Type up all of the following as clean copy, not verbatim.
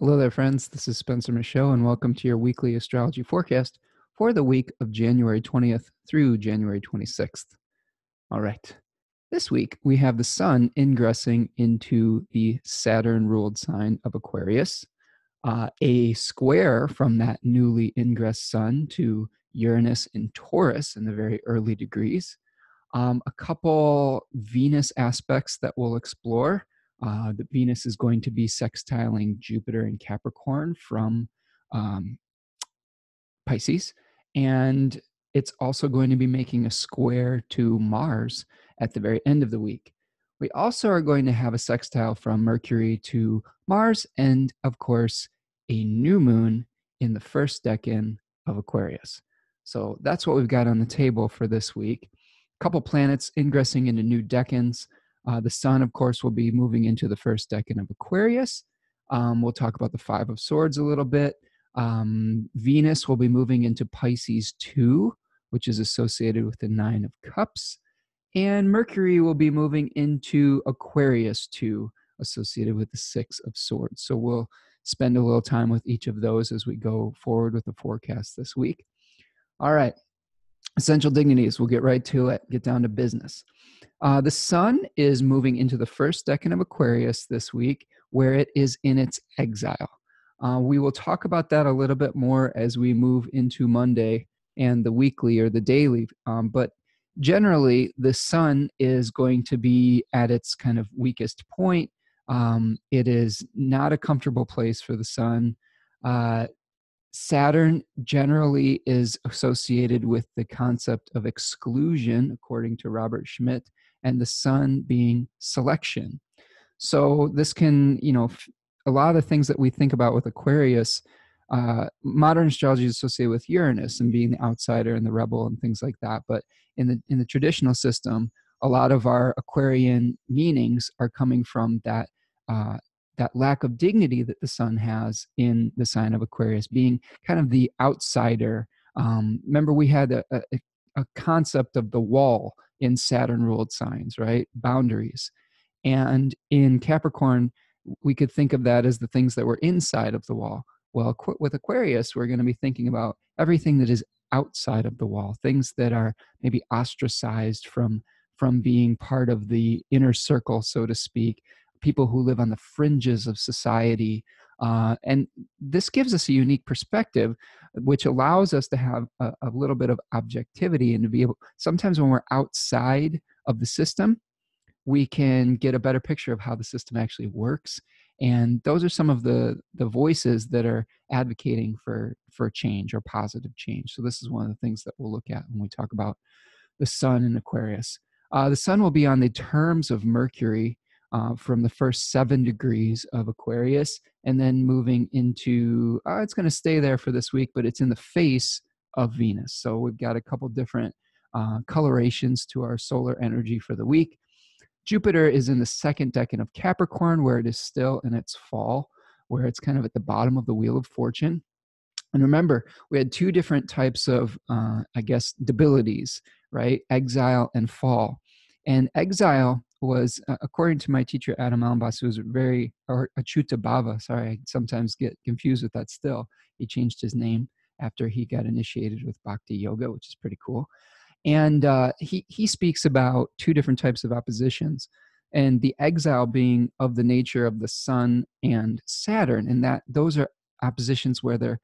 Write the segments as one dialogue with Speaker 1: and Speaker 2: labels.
Speaker 1: Hello there, friends. This is Spencer Michaud, and welcome to your weekly astrology forecast for the week of January 20th through January 26th. All right. This week, we have the sun ingressing into the Saturn-ruled sign of Aquarius, a square from that newly ingressed sun to Uranus in Taurus in the very early degrees, a couple Venus aspects that we'll explore. The Venus is going to be sextiling Jupiter in Capricorn from um, Pisces, and it's also going to be making a square to Mars at the very end of the week. We also are going to have a sextile from Mercury to Mars, and of course, a new moon in the first decan of Aquarius. So that's what we've got on the table for this week. A couple planets ingressing into new decans. The sun, of course, will be moving into the first decan of Aquarius. We'll talk about the Five of Swords a little bit. Venus will be moving into Pisces 2, which is associated with the Nine of Cups. And Mercury will be moving into Aquarius 2, associated with the Six of Swords. So we'll spend a little time with each of those as we go forward with the forecast this week. All right. Essential dignities. We'll get right to it, get down to business. The sun is moving into the first decan of Aquarius this week, where it is in its exile. We will talk about that a little bit more as we move into Monday and the weekly or the daily. But generally, the sun is going to be at its kind of weakest point. It is not a comfortable place for the sun. Saturn generally is associated with the concept of exclusion, according to Robert Schmidt, and the sun being selection. So this can, a lot of the things that we think about with Aquarius, modern astrology is associated with Uranus and being the outsider and the rebel and things like that. But in the traditional system, a lot of our Aquarian meanings are coming from that lack of dignity that the sun has in the sign of Aquarius, being kind of the outsider. Remember, we had a concept of the wall in Saturn-ruled signs, right? Boundaries. And in Capricorn, we could think of that as the things that were inside of the wall. Well, with Aquarius, we're going to be thinking about everything that is outside of the wall, things that are maybe ostracized from being part of the inner circle, so to speak, people who live on the fringes of society. And this gives us a unique perspective, which allows us to have a little bit of objectivity and to be able, sometimes when we're outside of the system, we can get a better picture of how the system actually works. And those are some of the voices that are advocating for change or positive change. So this is one of the things that we'll look at when we talk about the sun in Aquarius. The sun will be on the terms of Mercury from the first 7 degrees of Aquarius, and then moving into, it's going to stay there for this week, but it's in the face of Venus. So we've got a couple different colorations to our solar energy for the week. Jupiter is in the second decan of Capricorn, where it is still in its fall, where it's kind of at the bottom of the Wheel of Fortune. And remember, we had 2 different types of, debilities, right? Exile and fall. And exile was, according to my teacher, Adam Allenbas, who was or Achyuta Bhava, sorry, I sometimes get confused with that still. He changed his name after he got initiated with Bhakti Yoga, which is pretty cool. And he speaks about 2 different types of oppositions, and the exile being of the nature of the sun and Saturn, and that those are oppositions where they're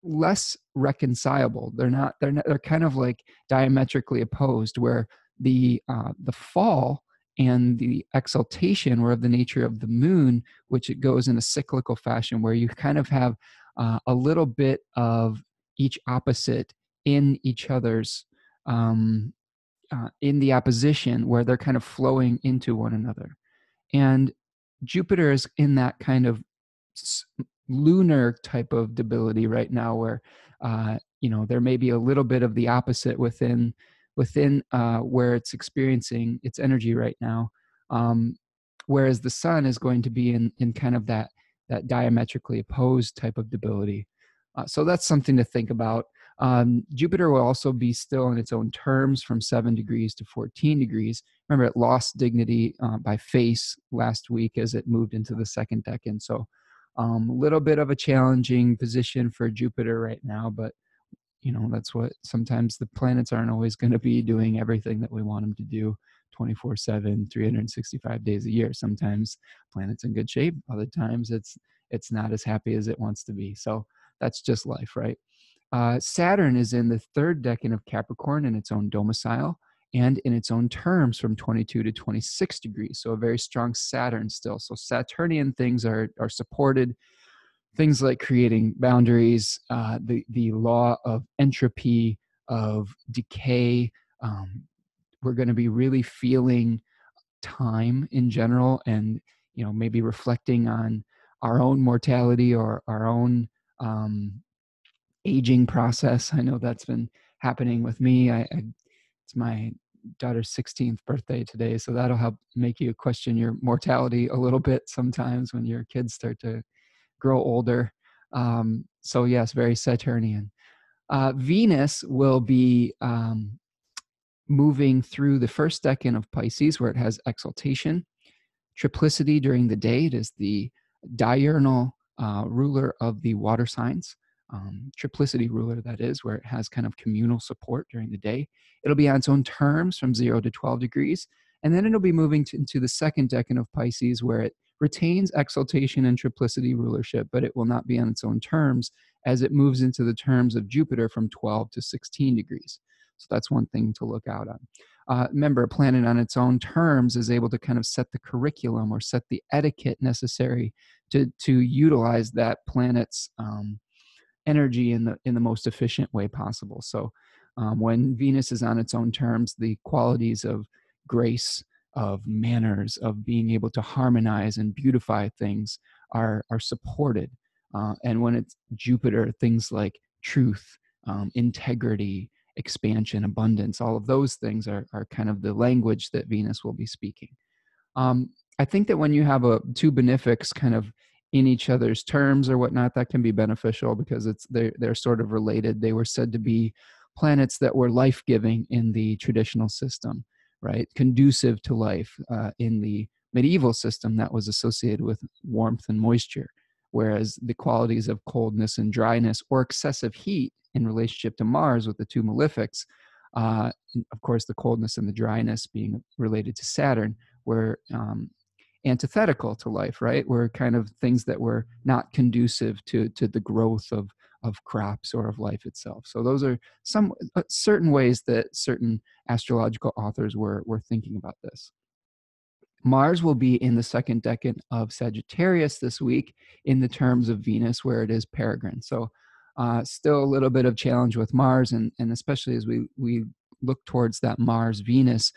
Speaker 1: less reconcilable. They're kind of like diametrically opposed, where the fall and the exaltation were of the nature of the moon, which it goes in a cyclical fashion, where you kind of have a little bit of each opposite in each other's in the opposition, where they're kind of flowing into one another. And Jupiter is in that kind of lunar type of debility right now, where there may be a little bit of the opposite within where it's experiencing its energy right now, whereas the sun is going to be in kind of that diametrically opposed type of debility. So that's something to think about. Jupiter will also be still in its own terms from 7 degrees to 14 degrees. Remember, it lost dignity by face last week as it moved into the second decan. So Little bit of a challenging position for Jupiter right now, but that's what sometimes the planets aren't always going to be doing everything that we want them to do 24/7, 365 days a year. Sometimes planet's in good shape. Other times it's not as happy as it wants to be. So that's just life, right? Saturn is in the third decan of Capricorn in its own domicile and in its own terms from 22 to 26 degrees. So a very strong Saturn still. So Saturnian things are supported. Things like creating boundaries, the law of entropy, of decay. We're going to be really feeling time in general, and maybe reflecting on our own mortality or our own aging process. I know that's been happening with me. It's my daughter's 16th birthday today, so that'll help make you question your mortality a little bit sometimes when your kids start to grow older. So yes, very Saturnian. Venus will be moving through the first decan of Pisces, where it has exaltation, triplicity during the day. It is the diurnal ruler of the water signs. Triplicity ruler, that is, where it has kind of communal support during the day. It'll be on its own terms from 0 to 12 degrees. And then it'll be moving into the second decan of Pisces, where it retains exaltation and triplicity rulership, but it will not be on its own terms as it moves into the terms of Jupiter from 12 to 16 degrees. So that's one thing to look out on. Remember, a planet on its own terms is able to kind of set the curriculum or set the etiquette necessary to utilize that planet's energy in the most efficient way possible. So when Venus is on its own terms, the qualities of grace, of manners, of being able to harmonize and beautify things are supported. And when it's Jupiter, things like truth, integrity, expansion, abundance, all of those things are kind of the language that Venus will be speaking. I think that when you have two benefics kind of in each other's terms or whatnot, that can be beneficial because they're sort of related. They were said to be planets that were life-giving in the traditional system, right? Conducive to life. In the medieval system, that was associated with warmth and moisture, whereas the qualities of coldness and dryness or excessive heat in relationship to Mars with the two malefics, of course, the coldness and the dryness being related to Saturn, were antithetical to life, right? Were kind of things that were not conducive to the growth of crops or of life itself. So those are some certain ways that certain astrological authors were thinking about this. Mars will be in the second decan of Sagittarius this week in the terms of Venus, where it is peregrine. So still a little bit of challenge with Mars, and especially as we look towards that Mars-Venus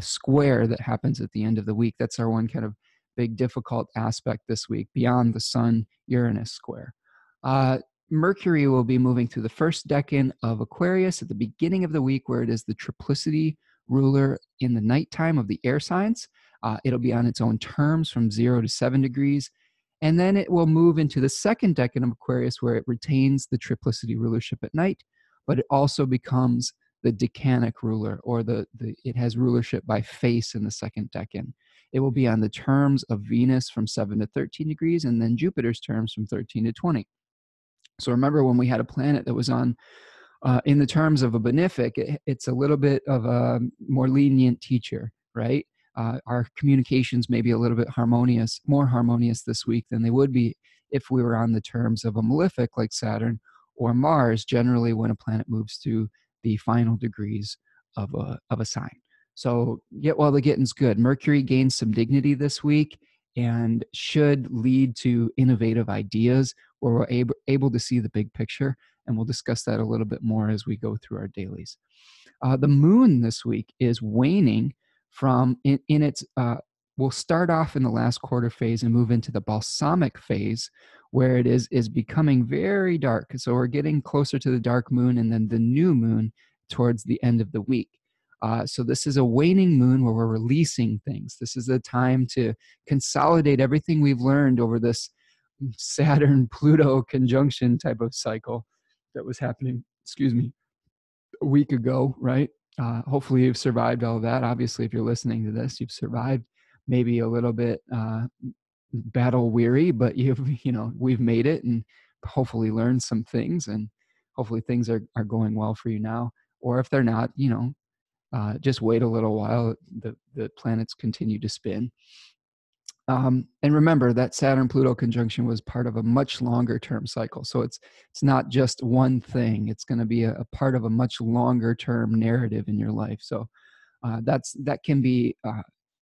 Speaker 1: square that happens at the end of the week. That's our one kind of big difficult aspect this week, beyond the Sun-Uranus square. Mercury will be moving through the first decan of Aquarius at the beginning of the week, where it is the triplicity ruler in the nighttime of the air signs. It'll be on its own terms from 0 to 7 degrees. And then it will move into the second decan of Aquarius, where it retains the triplicity rulership at night, but it also becomes the decanic ruler, or it has rulership by face in the second decan. It will be on the terms of Venus from 7 to 13 degrees, and then Jupiter's terms from 13 to 20. So remember, when we had a planet that was on in the terms of a benefic, it's a little bit of a more lenient teacher, right? Our communications may be a little bit more harmonious this week than they would be if we were on the terms of a malefic like Saturn or Mars, generally when a planet moves to the final degrees of a sign. So get while the getting's good. Mercury gains some dignity this week and should lead to innovative ideas where we're able to see the big picture. And we'll discuss that a little bit more as we go through our dailies. The moon this week is waning from in its, we'll start off in the last quarter phase and move into the balsamic phase, where it is becoming very dark. So we're getting closer to the dark moon and then the new moon towards the end of the week. So this is a waning moon where we're releasing things. This is a time to consolidate everything we've learned over this Saturn-Pluto conjunction type of cycle that was happening, a week ago, right? Hopefully you've survived all of that. Obviously, if you're listening to this, you've survived maybe a little bit battle weary, but we've made it and hopefully learned some things, and hopefully things are going well for you now. Or if they're not, just wait a little while. The planets continue to spin. And remember that Saturn-Pluto conjunction was part of a much longer term cycle. So it's not just one thing. It's going to be a part of a much longer term narrative in your life. So that can be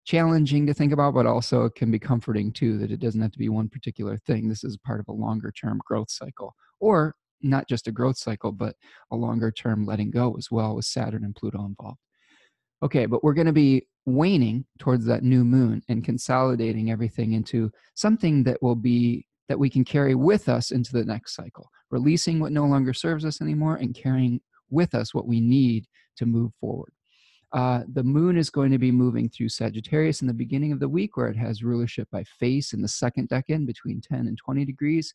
Speaker 1: challenging to think about, but also it can be comforting too, that it doesn't have to be one particular thing. This is part of a longer term growth cycle, or not just a growth cycle, but a longer term letting go as well, with Saturn and Pluto involved. Okay, but we're going to be waning towards that new moon and consolidating everything into something that we can carry with us into the next cycle, releasing what no longer serves us anymore and carrying with us what we need to move forward. The moon is going to be moving through Sagittarius in the beginning of the week, where it has rulership by face in the second decan between 10 and 20 degrees.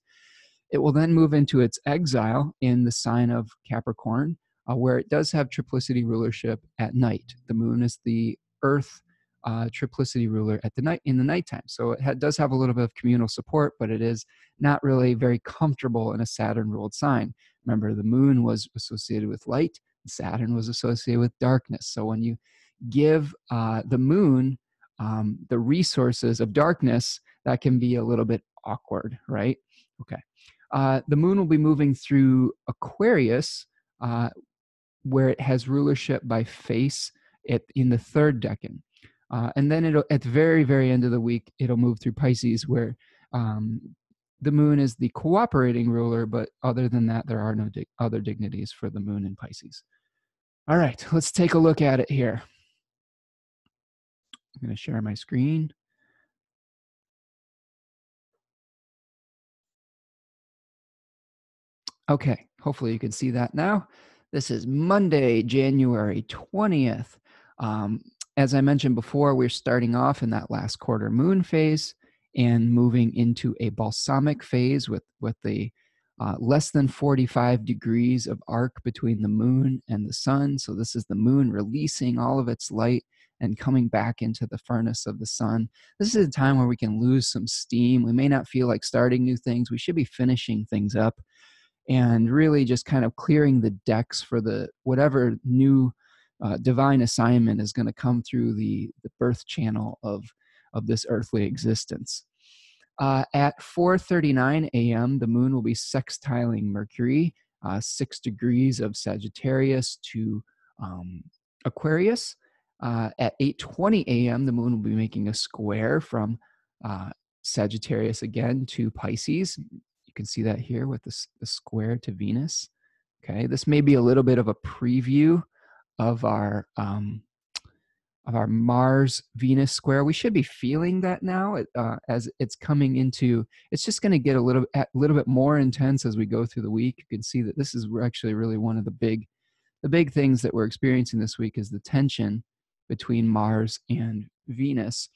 Speaker 1: It will then move into its exile in the sign of Capricorn, where it does have triplicity rulership at night. The moon is the Earth triplicity ruler at the night, in the nighttime. So it does have a little bit of communal support, but it is not really very comfortable in a Saturn-ruled sign. Remember, the moon was associated with light, Saturn was associated with darkness. So when you give the moon the resources of darkness, that can be a little bit awkward, right? Okay. The moon will be moving through Aquarius, where it has rulership by face in the third decan. And then at the very, very end of the week, it'll move through Pisces, where the moon is the cooperating ruler, but other than that, there are no other dignities for the moon in Pisces. All right, let's take a look at it here. I'm going to share my screen. Okay, hopefully you can see that now. This is Monday, January 20th. As I mentioned before, we're starting off in that last quarter moon phase and moving into a balsamic phase with the less than 45 degrees of arc between the moon and the sun. So this is the moon releasing all of its light and coming back into the furnace of the sun. This is a time where we can lose some steam. We may not feel like starting new things. We should be finishing things up and really just kind of clearing the decks for whatever new divine assignment is going to come through the birth channel of this earthly existence. At 4:39 a.m., the moon will be sextiling Mercury, 6 degrees of Sagittarius to Aquarius. At 8:20 a.m., the moon will be making a square from Sagittarius again to Pisces. You can see that here with the square to Venus. Okay, this may be a little bit of a preview of our Mars-Venus square. We should be feeling that now as it's coming into. It's just going to get a little bit more intense as we go through the week. You can see that this is actually really one of the big things that we're experiencing this week is the tension between Mars and Venus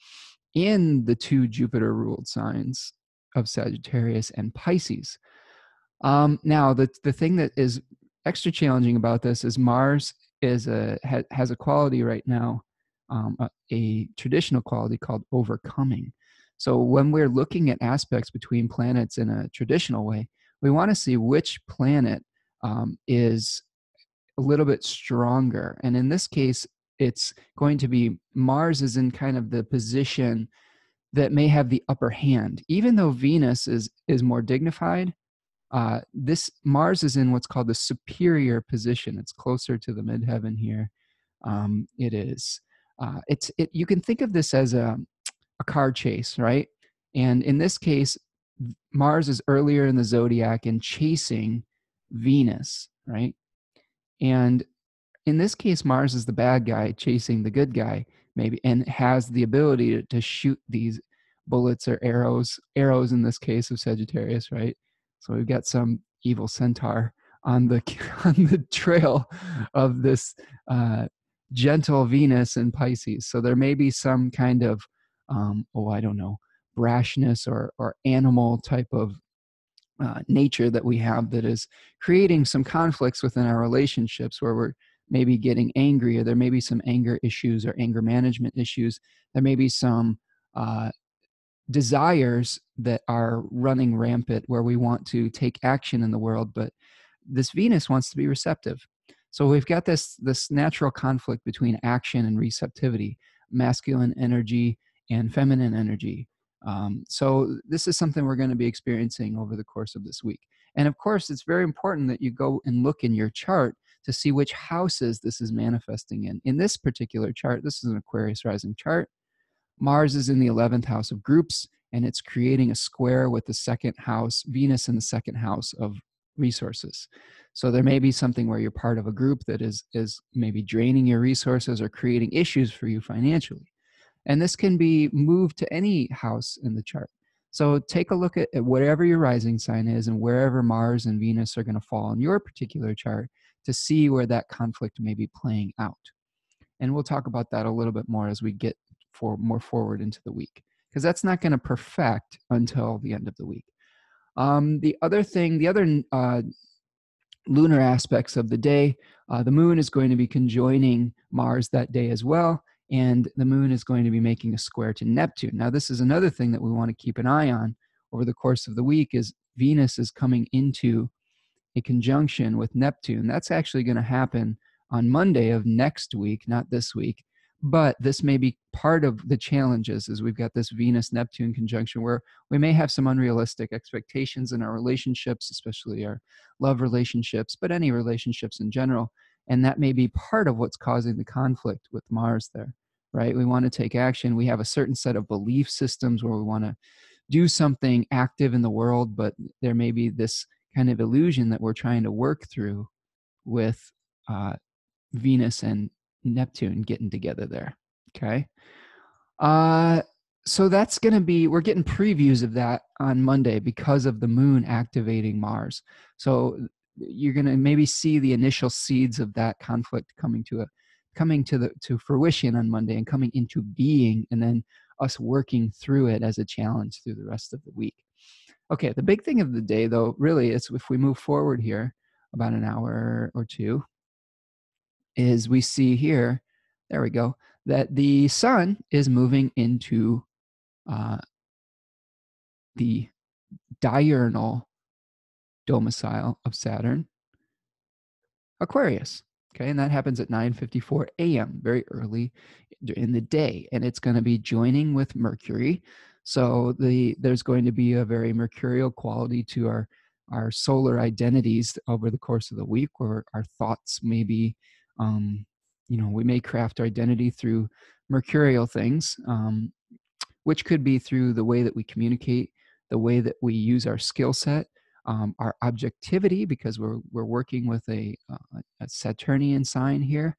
Speaker 1: in the two Jupiter-ruled signs of Sagittarius and Pisces. Now, the thing that is extra challenging about this is Mars has a quality right now, a traditional quality called overcoming. So when we're looking at aspects between planets in a traditional way, we want to see which planet is a little bit stronger. And in this case, it's going to be Mars is in kind of the position that may have the upper hand. Even though Venus is more dignified, this Mars is in what's called the superior position. It's closer to the midheaven here. It is. You can think of this as a car chase, right? And in this case, Mars is earlier in the zodiac and chasing Venus, right? And in this case, Mars is the bad guy chasing the good guy, maybe, and has the ability to shoot these bullets or arrows in this case of Sagittarius, right? So we've got some evil centaur on the trail of this gentle Venus in Pisces. So there may be some kind of, I don't know, brashness or animal type of nature that we have that is creating some conflicts within our relationships where we're maybe getting angry, or there may be some anger issues or anger management issues. There may be some desires that are running rampant where we want to take action in the world, but this Venus wants to be receptive. So we've got this natural conflict between action and receptivity, masculine energy and feminine energy. So this is something we're going to be experiencing over the course of this week. And of course, it's very important that you go and look in your chart to see which houses this is manifesting in. In this particular chart, this is an Aquarius rising chart. Mars is in the 11th house of groups, and it's creating a square with the second house, Venus in the second house of resources. So there may be something where you're part of a group that is maybe draining your resources or creating issues for you financially. And this can be moved to any house in the chart. So take a look at whatever your rising sign is and wherever Mars and Venus are going to fall in your particular chart to see where that conflict may be playing out. And we'll talk about that a little bit more as we get more forward into the week, because that's not going to perfect until the end of the week. The other lunar aspects of the day, the moon is going to be conjoining Mars that day as well, and the moon is going to be making a square to Neptune. Now, this is another thing that we want to keep an eye on over the course of the week, is Venus is coming into a conjunction with Neptune. That's actually going to happen on Monday of next week, not this week. But this may be part of the challenges, as we've got this Venus-Neptune conjunction where we may have some unrealistic expectations in our relationships, especially our love relationships, but any relationships in general. And that may be part of what's causing the conflict with Mars there, right? We want to take action. We have a certain set of belief systems where we want to do something active in the world, but there may be this kind of illusion that we're trying to work through with Venus and Neptune getting together there. Okay. So that's going to be, we're getting previews of that on Monday because of the moon activating Mars. So you're going to maybe see the initial seeds of that conflict coming to fruition on Monday and coming into being, and then us working through it as a challenge through the rest of the week. Okay. The big thing of the day, though, really, is if we move forward here about an hour or two, is we see here, there we go, that the sun is moving into the diurnal domicile of Saturn, Aquarius. Okay, and that happens at 9:54 a.m., very early in the day, and it's going to be joining with Mercury. So there's going to be a very mercurial quality to our solar identities over the course of the week, where our thoughts may be, we may craft our identity through mercurial things, which could be through the way that we communicate, the way that we use our skill set, our objectivity, because we're working with a Saturnian sign here.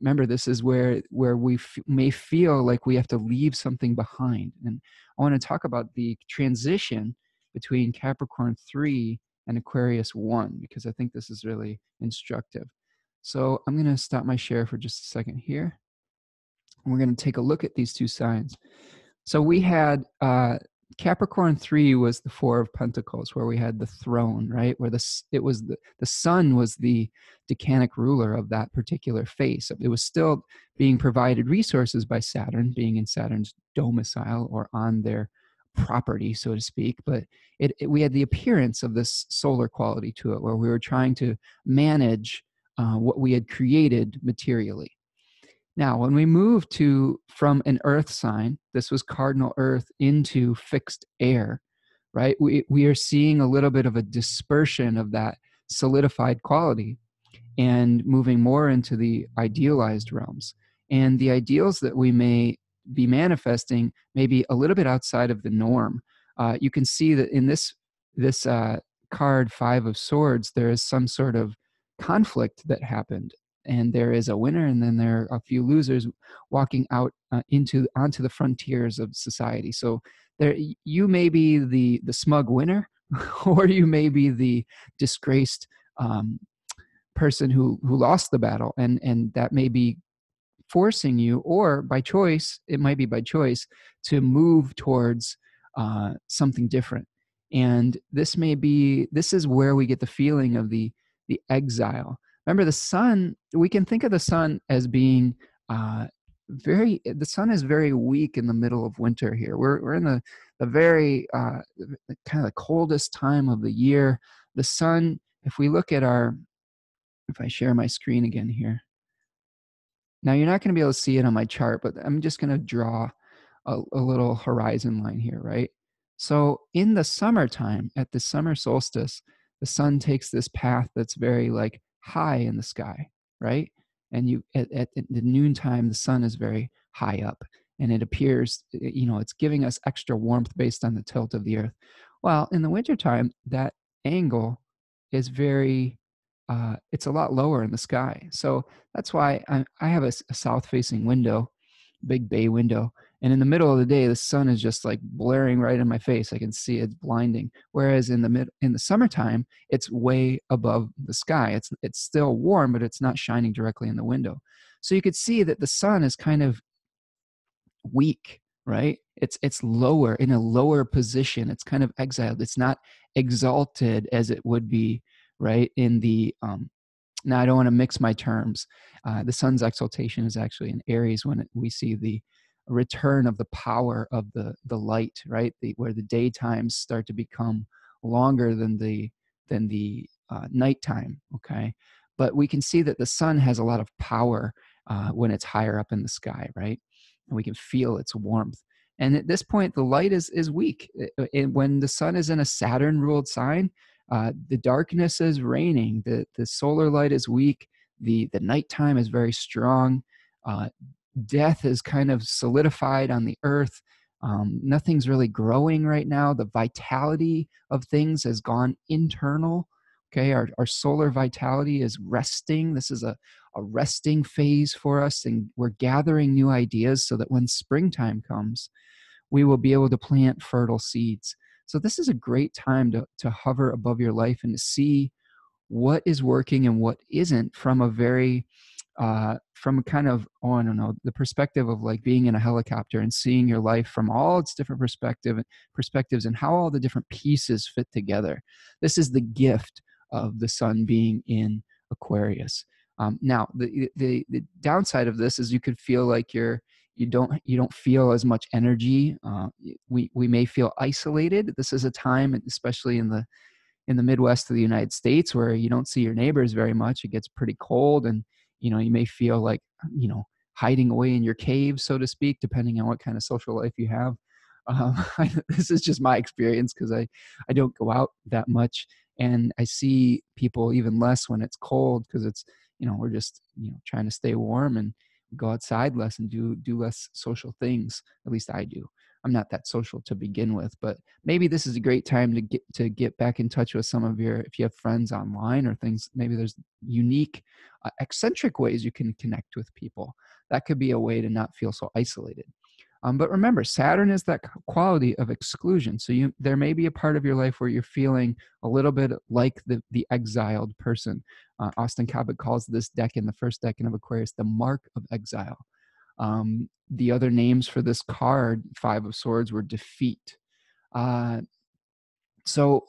Speaker 1: Remember, this is where we may feel like we have to leave something behind. And I want to talk about the transition between Capricorn 3 and Aquarius 1, because I think this is really instructive. So I'm going to stop my share for just a second here. And we're going to take a look at these two signs. So we had Capricorn 3 was the Four of Pentacles, where we had the throne, right? Where the sun was the decanic ruler of that particular phase. It was still being provided resources by Saturn, being in Saturn's domicile or on their property, so to speak. But we had the appearance of this solar quality to it, where we were trying to manage what we had created materially. Now, when we move from an earth sign, this was cardinal earth, into fixed air, right? We are seeing a little bit of a dispersion of that solidified quality and moving more into the idealized realms. And the ideals that we may be manifesting may be a little bit outside of the norm. You can see that in this card, Five of Swords, there is some sort of conflict that happened. And there is a winner, and then there are a few losers walking out onto the frontiers of society. So you may be the smug winner, or you may be the disgraced person who lost the battle, and that may be forcing you, or by choice, it might be by choice, to move towards something different. And this is where we get the feeling of the exile. Remember, the sun, we can think of the sun as being the sun is very weak in the middle of winter here. We're in the very kind of the coldest time of the year. The sun, if we look at if I share my screen again here. Now you're not going to be able to see it on my chart, but I'm just going to draw a little horizon line here, right? So in the summertime, at the summer solstice, the sun takes this path that's very like high in the sky, right? And at the noontime, the sun is very high up, and it appears, it's giving us extra warmth based on the tilt of the earth. Well, in the wintertime, that angle is it's a lot lower in the sky. So that's why I have a south-facing window, big bay window, and in the middle of the day, the sun is just like blaring right in my face. I can see it's blinding. Whereas in the summertime, it's way above the sky. It's still warm, but it's not shining directly in the window. So you could see that the sun is kind of weak, right? It's lower, in a lower position. It's kind of exiled. It's not exalted as it would be, right? In the now I don't want to mix my terms. The sun's exaltation is actually in Aries when we see the return of the power of the light, right? Where the daytimes start to become longer than the nighttime. Okay, but we can see that the sun has a lot of power when it's higher up in the sky, right? And we can feel its warmth. And at this point, the light is weak. When the sun is in a Saturn-ruled sign, the darkness is reigning. The solar light is weak. The nighttime is very strong. Death is kind of solidified on the earth. Nothing's really growing right now. The vitality of things has gone internal. Okay, our solar vitality is resting. This is a resting phase for us, and we're gathering new ideas so that when springtime comes, we will be able to plant fertile seeds. So this is a great time to hover above your life and to see what is working and what isn't from a very from kind of, I don't know, the perspective of like being in a helicopter and seeing your life from all its different perspectives and how all the different pieces fit together. This is the gift of the sun being in Aquarius. Now, the downside of this is you could feel like you don't feel as much energy. We may feel isolated. This is a time, especially in the Midwest of the United States, where you don't see your neighbors very much. It gets pretty cold, and you may feel like hiding away in your cave, so to speak, depending on what kind of social life you have. This is just my experience because I don't go out that much, and I see people even less when it's cold because it's we're just trying to stay warm and go outside less and do less social things. At least I do. I'm not that social to begin with, but maybe this is a great time to get back in touch with some of if you have friends online or things. Maybe there's unique, eccentric ways you can connect with people. That could be a way to not feel so isolated. But remember, Saturn is that quality of exclusion. So there may be a part of your life where you're feeling a little bit like the exiled person. Austin Cabot calls this deck in the first decan of Aquarius the mark of exile. The other names for this card, Five of Swords, were defeat. So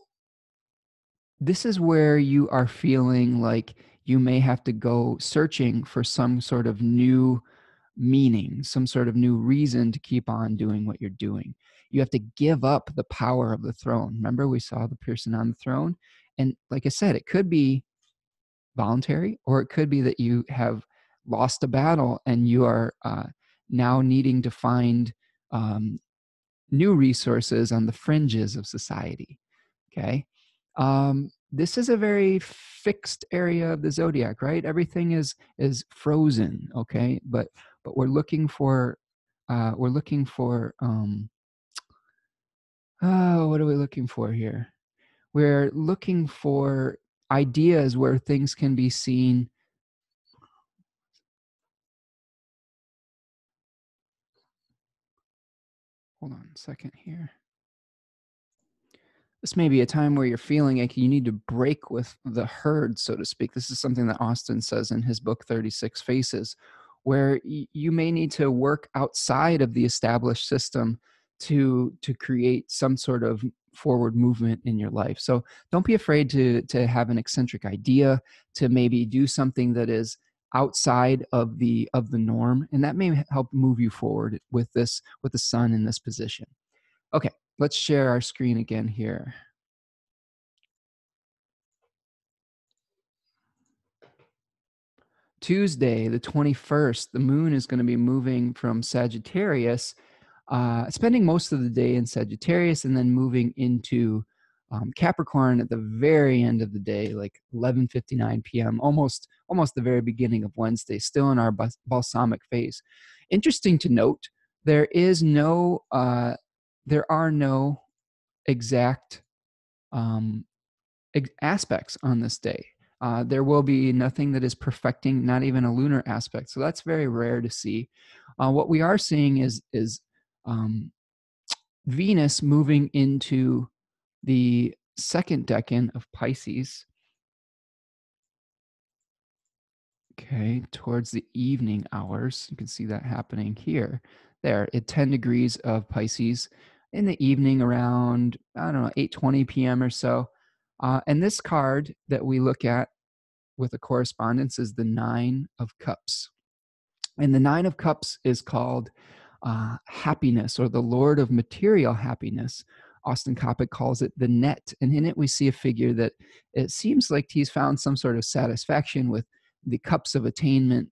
Speaker 1: this is where you are feeling like you may have to go searching for some sort of new meaning, some sort of new reason to keep on doing what you're doing. You have to give up the power of the throne. Remember, we saw the person on the throne. And like I said, it could be voluntary, or it could be that you have lost a battle and you are now needing to find new resources on the fringes of society. Okay. This is a very fixed area of the zodiac, right? Everything is frozen. Okay. But we're looking for what are we looking for here? We're looking for ideas where things can be seen. Hold on a second here. This may be a time where you're feeling like you need to break with the herd, so to speak. This is something that Austin says in his book, 36 Faces, where you may need to work outside of the established system to create some sort of forward movement in your life. So don't be afraid to have an eccentric idea, to maybe do something that is outside of the norm, and that may help move you forward with this, with the sun in this position. Okay, let's share our screen again here. Tuesday, the 21st, the moon is going to be moving from Sagittarius, spending most of the day in Sagittarius, and then moving into Capricorn at the very end of the day, like 11:59 p.m., almost the very beginning of Wednesday, still in our balsamic phase. Interesting to note, there are no exact aspects on this day. There will be nothing that is perfecting, not even a lunar aspect. So that's very rare to see. What we are seeing is Venus moving into the second decan of Pisces. Okay, towards the evening hours. You can see that happening here. There, at 10 degrees of Pisces in the evening around, I don't know, 8:20 p.m. or so. And this card that we look at with a correspondence is the Nine of Cups. And the Nine of Cups is called happiness, or the Lord of material happiness. Austin Coppock calls it the net. And in it, we see a figure that it seems like he's found some sort of satisfaction with the cups of attainment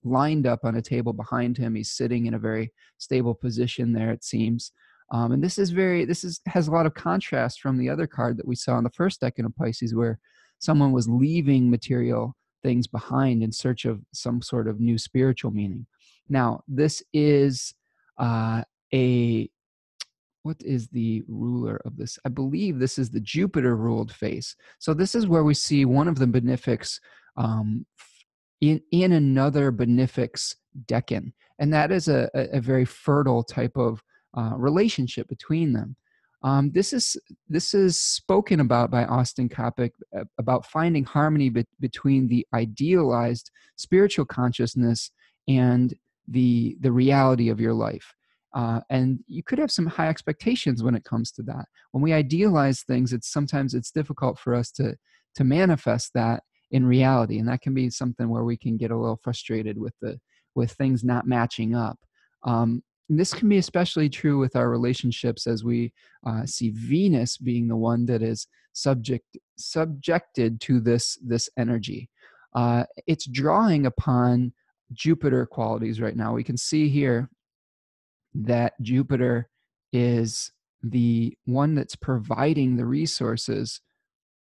Speaker 1: lined up on a table behind him. He's sitting in a very stable position there, it seems. And this has a lot of contrast from the other card that we saw in the first decan of Pisces, where someone was leaving material things behind in search of some sort of new spiritual meaning. Now, this is what is the ruler of this? I believe this is the Jupiter ruled face. So this is where we see one of the benefics in another benefics decan. And that is a very fertile type of relationship between them. This is spoken about by Austin Coppock about finding harmony between the idealized spiritual consciousness and the reality of your life. And you could have some high expectations when it comes to that. When we idealize things, sometimes it's difficult for us to manifest that in reality, and that can be something where we can get a little frustrated with things not matching up. This can be especially true with our relationships, as we see Venus being the one that is subjected to this energy. It's drawing upon Jupiter qualities right now. We can see here that Jupiter is the one that's providing the resources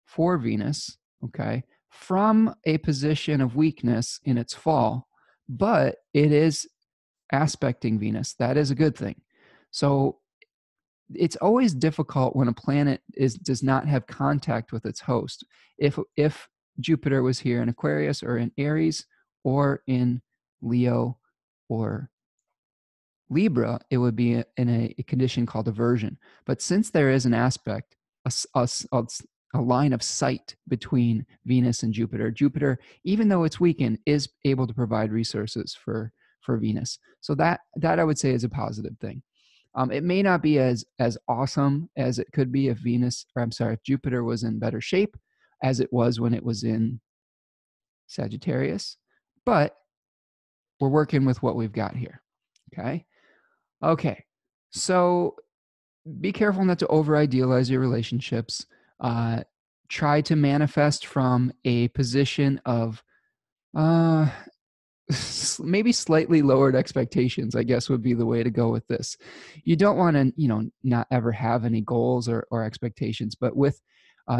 Speaker 1: for Venus, okay, from a position of weakness in its fall, but it is aspecting Venus. That is a good thing. So it's always difficult when a planet does not have contact with its host. If Jupiter was here in Aquarius or in Aries or in Leo or Libra, it would be in a condition called aversion. But since there is an aspect, a line of sight between Venus and Jupiter, even though it's weakened, is able to provide resources for Venus. So that I would say is a positive thing. It may not be as awesome as it could be if if Jupiter was in better shape, as it was when it was in Sagittarius, but we're working with what we've got here. Okay. So be careful not to over idealize your relationships. Try to manifest from a position of maybe slightly lowered expectations, I guess, would be the way to go with this. You don't want to, not ever have any goals or expectations, but with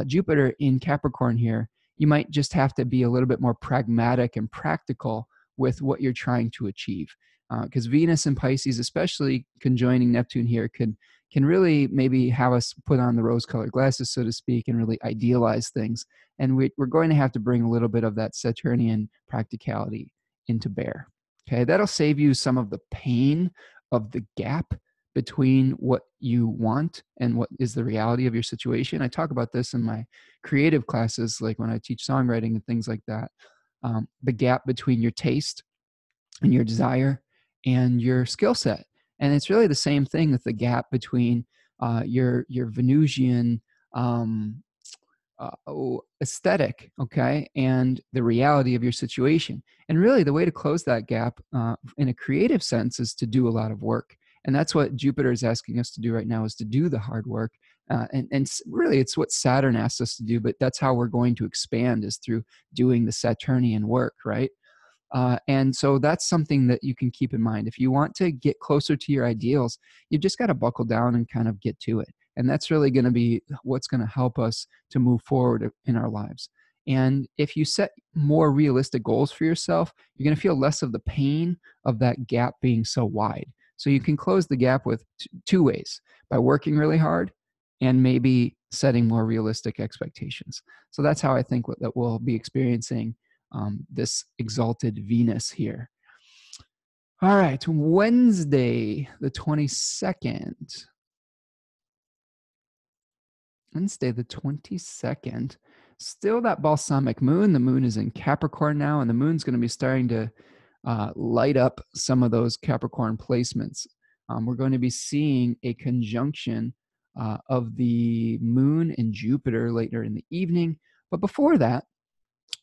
Speaker 1: Jupiter in Capricorn here, you might just have to be a little bit more pragmatic and practical with what you're trying to achieve. Because Venus and Pisces, especially conjoining Neptune here, can really maybe have us put on the rose-colored glasses, so to speak, and really idealize things. And we're going to have to bring a little bit of that Saturnian practicality into bear. Okay, that'll save you some of the pain of the gap between what you want and what is the reality of your situation. I talk about this in my creative classes, like when I teach songwriting and things like that. The gap between your taste and your desire and your skill set. And it's really the same thing with the gap between your Venusian aesthetic, okay, and the reality of your situation. And really, the way to close that gap in a creative sense is to do a lot of work. And that's what Jupiter is asking us to do right now, is to do the hard work. And really, it's what Saturn asks us to do, but that's how we're going to expand, is through doing the Saturnian work, right? And so that's something that you can keep in mind. If you want to get closer to your ideals, you just got to buckle down and kind of get to it. And that's really going to be what's going to help us to move forward in our lives. And if you set more realistic goals for yourself, you're going to feel less of the pain of that gap being so wide. So you can close the gap with two ways: by working really hard and maybe setting more realistic expectations. So that's how I think that we'll be experiencing this exalted Venus here. All right, Wednesday, the 22nd. Wednesday, the 22nd. Still that balsamic moon. The moon is in Capricorn now, and the moon's going to be starting to light up some of those Capricorn placements. We're going to be seeing a conjunction of the moon and Jupiter later in the evening. But before that,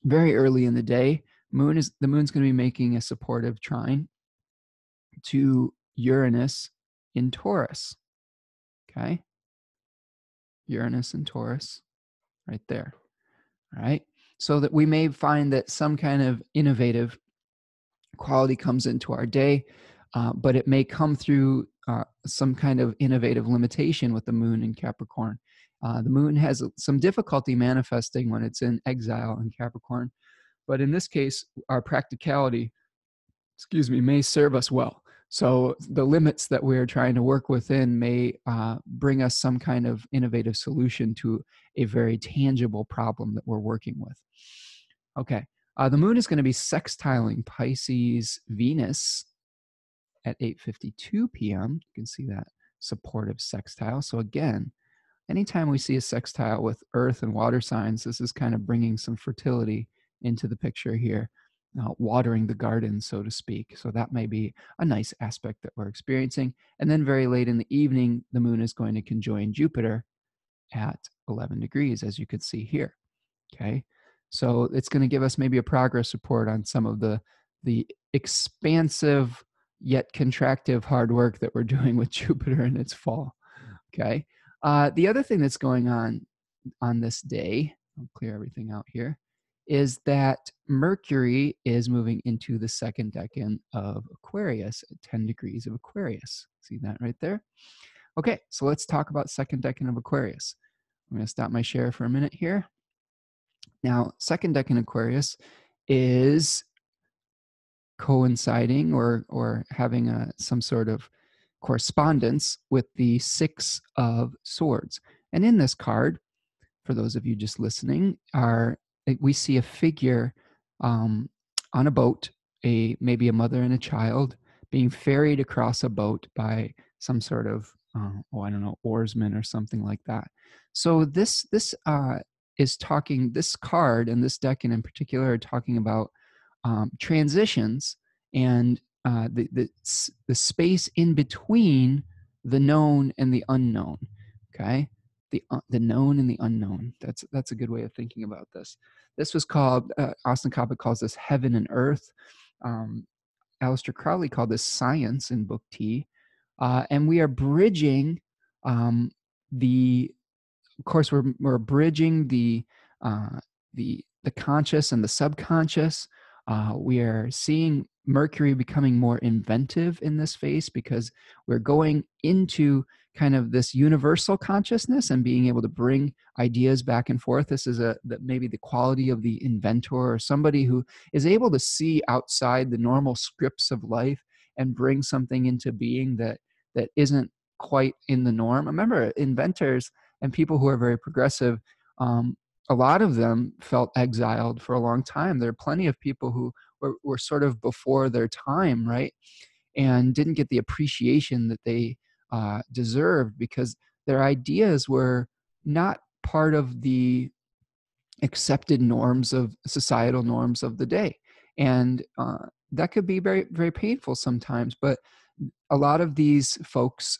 Speaker 1: very early in the day, the moon's going to be making a supportive trine to Uranus in Taurus. Okay, Uranus in Taurus, right there. All right, so that we may find that some kind of innovative quality comes into our day, but it may come through some kind of innovative limitation with the moon in Capricorn. The moon has some difficulty manifesting when it's in exile in Capricorn. But in this case, our practicality, may serve us well. So the limits that we're trying to work within may bring us some kind of innovative solution to a very tangible problem that we're working with. Okay, the moon is going to be sextiling Pisces Venus at 8:52 p.m. You can see that supportive sextile. So again, anytime we see a sextile with earth and water signs, this is kind of bringing some fertility into the picture here, watering the garden, so to speak. So that may be a nice aspect that we're experiencing. And then very late in the evening, the moon is going to conjoin Jupiter at 11 degrees, as you can see here. Okay, so it's going to give us maybe a progress report on some of the expansive yet contractive hard work that we're doing with Jupiter in its fall. Okay. The other thing that's going on this day, I'll clear everything out here, is that Mercury is moving into the second decan of Aquarius at 10 degrees of Aquarius. See that right there? Okay, so let's talk about second decan of Aquarius. I'm going to stop my share for a minute here. Now, second decan Aquarius is coinciding or having some sort of correspondence with the Six of Swords. And in this card, for those of you just listening, we see a figure on a boat, maybe a mother and a child being ferried across a boat by some sort of oarsman or something like that. So this is talking. This card and this decan in particular are talking about transitions and the space in between the known and the unknown. Okay, the known and the unknown. That's a good way of thinking about this. This was called Austin Coppock calls this heaven and earth. Aleister Crowley called this science in Book T, and we are bridging of course, we're bridging the conscious and the subconscious. We are seeing Mercury becoming more inventive in this phase because we're going into kind of this universal consciousness and being able to bring ideas back and forth. This is maybe the quality of the inventor, or somebody who is able to see outside the normal scripts of life and bring something into being that isn't quite in the norm. Remember, inventors and people who are very progressive, a lot of them felt exiled for a long time. There are plenty of people who were sort of before their time, right? And didn't get the appreciation that they deserved because their ideas were not part of the accepted norms of societal norms of the day. And that could be very, very painful sometimes. But a lot of these folks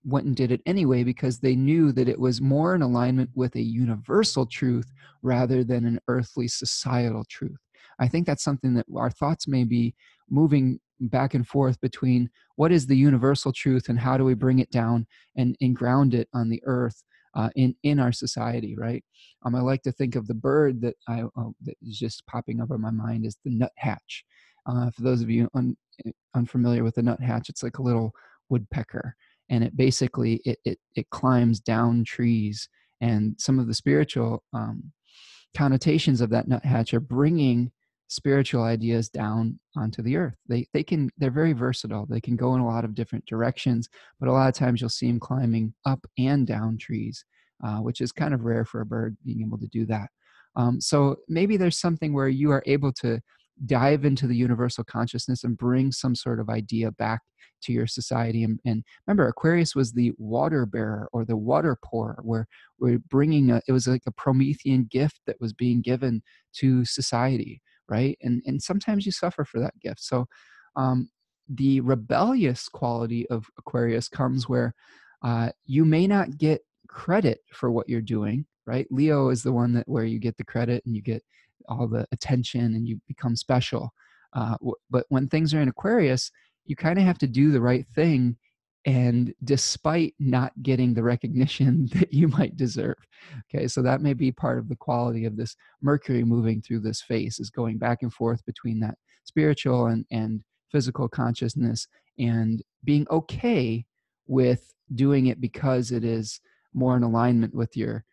Speaker 1: went and did it anyway because they knew that it was more in alignment with a universal truth rather than an earthly societal truth. I think that's something that our thoughts may be moving back and forth between what is the universal truth and how do we bring it down and ground it on the earth in our society, right? I like to think of the bird that that is just popping up in my mind is the nuthatch. For those of you unfamiliar with the nuthatch, it's like a little woodpecker, and it basically it climbs down trees. And some of the spiritual connotations of that nuthatch are bringing spiritual ideas down onto the earth. They're very versatile. They can go in a lot of different directions, but a lot of times you'll see them climbing up and down trees, which is kind of rare for a bird being able to do that. So maybe there's something where you are able to dive into the universal consciousness and bring some sort of idea back to your society. And remember, Aquarius was the water bearer or the water pourer, where we're bringing it was like a Promethean gift that was being given to society, right? And sometimes you suffer for that gift. So the rebellious quality of Aquarius comes where you may not get credit for what you're doing, right? Leo is the one that where you get the credit and you get all the attention and you become special. But when things are in Aquarius, you kind of have to do the right thing, and despite not getting the recognition that you might deserve. Okay, so that may be part of the quality of this Mercury moving through this phase, is going back and forth between that spiritual and physical consciousness, and being okay with doing it because it is more in alignment with your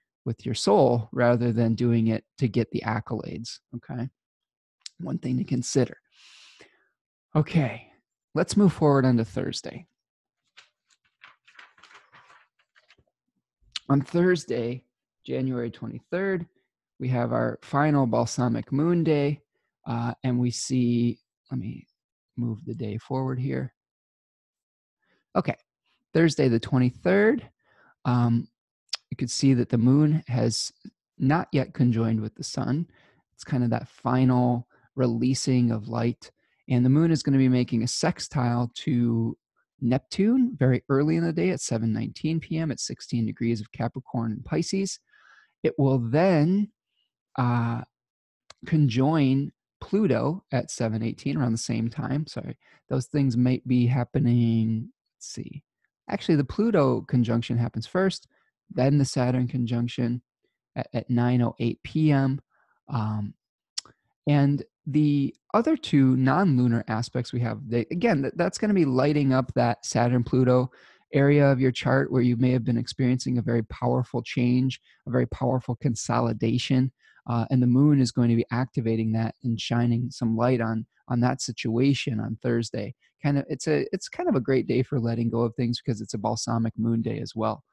Speaker 1: soul rather than doing it to get the accolades. Okay, one thing to consider. Okay, let's move forward onto Thursday. On Thursday, January 23rd, we have our final balsamic moon day, and we see, let me move the day forward here. Okay, Thursday the 23rd, you could see that the moon has not yet conjoined with the sun. It's kind of that final releasing of light. And the moon is going to be making a sextile to Neptune very early in the day at 7:19 p.m. at 16 degrees of Capricorn and Pisces. It will then conjoin Pluto at 7:18 around the same time. Sorry, those things might be happening. Let's see. Actually, the Pluto conjunction happens first, then the Saturn conjunction at 9:08 p.m. And the other two non-lunar aspects we have, that's going to be lighting up that Saturn-Pluto area of your chart where you may have been experiencing a very powerful change, a very powerful consolidation, and the moon is going to be activating that and shining some light on that situation on Thursday. It's kind of a great day for letting go of things because it's a balsamic moon day as well.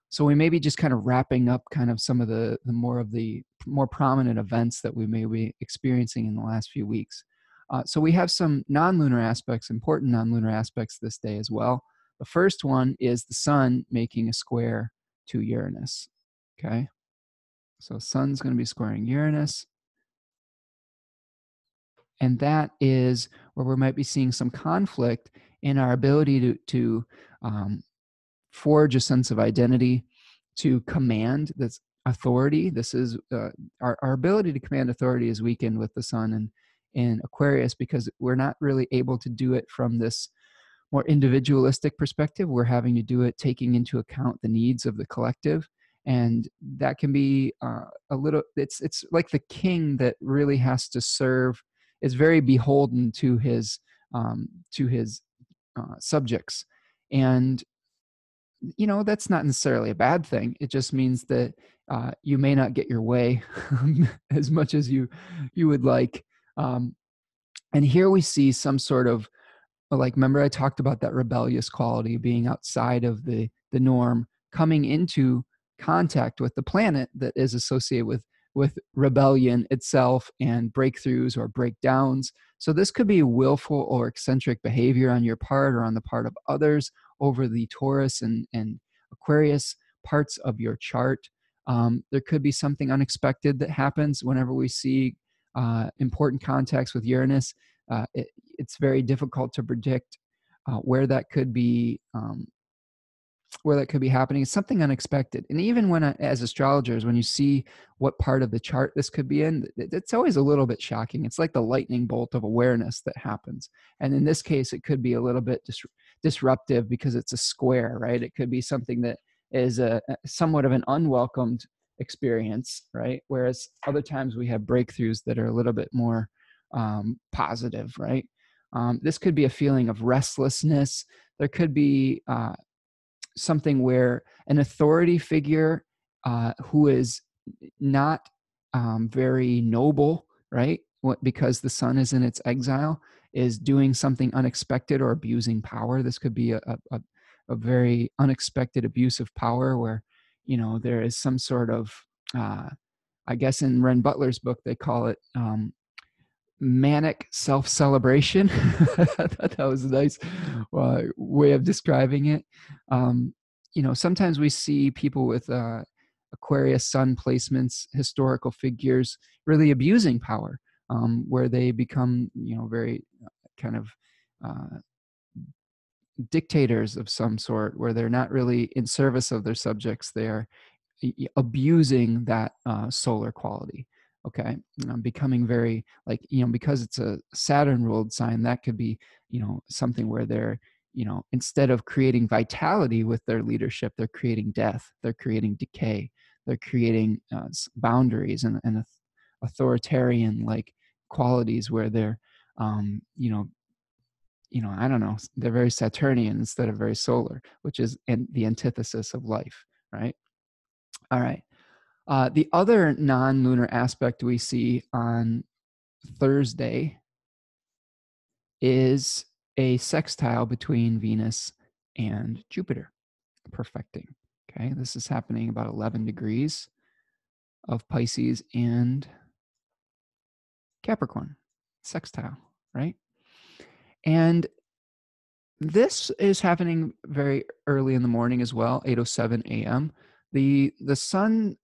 Speaker 1: So we may be just kind of wrapping up kind of some of the more prominent events that we may be experiencing in the last few weeks. So we have some non-lunar aspects, important non-lunar aspects this day as well. The first one is the sun making a square to Uranus. Okay, so sun's going to be squaring Uranus. And that is where we might be seeing some conflict in our ability to forge a sense of identity, to command this authority. This is our ability to command authority is weakened with the sun in Aquarius because we're not really able to do it from this more individualistic perspective. We're having to do it taking into account the needs of the collective. And that can be a little, it's like the king that really has to serve, is very beholden to his subjects. And that's not necessarily a bad thing. It just means that you may not get your way as much as you would like. And here we see some sort of, like, remember I talked about that rebellious quality being outside of the norm, coming into contact with the planet that is associated with rebellion itself and breakthroughs or breakdowns. So this could be willful or eccentric behavior on your part or on the part of others over the Taurus and Aquarius parts of your chart. There could be something unexpected that happens whenever we see important contacts with Uranus. It's very difficult to predict where that could be happening is something unexpected. And even when as astrologers, when you see what part of the chart this could be in, it's always a little bit shocking. It's like the lightning bolt of awareness that happens. And in this case, it could be a little bit disruptive because it's a square, right? It could be something that is a somewhat of an unwelcomed experience, right? Whereas other times we have breakthroughs that are a little bit more positive, right? This could be a feeling of restlessness. There could be something where an authority figure who is not very noble, right? Because the sun is in its exile, is doing something unexpected or abusing power. This could be a very unexpected abuse of power where, there is some sort of, I guess in Ren Butler's book, they call it manic self-celebration. I thought that was a nice way of describing it. Sometimes we see people with Aquarius sun placements, historical figures, really abusing power, where they become, very kind of dictators of some sort, where they're not really in service of their subjects. They are abusing that solar quality. Okay. Becoming very because it's a Saturn ruled sign, that could be, something where they're, instead of creating vitality with their leadership, they're creating death, they're creating decay, they're creating boundaries and authoritarian like qualities where they're, I don't know, they're very Saturnian instead of very solar, which is the antithesis of life, right? All right. The other non-lunar aspect we see on Thursday is a sextile between Venus and Jupiter, perfecting. Okay, this is happening about 11 degrees of Pisces and Capricorn, sextile, right? And this is happening very early in the morning as well, 8:07 a.m. The sun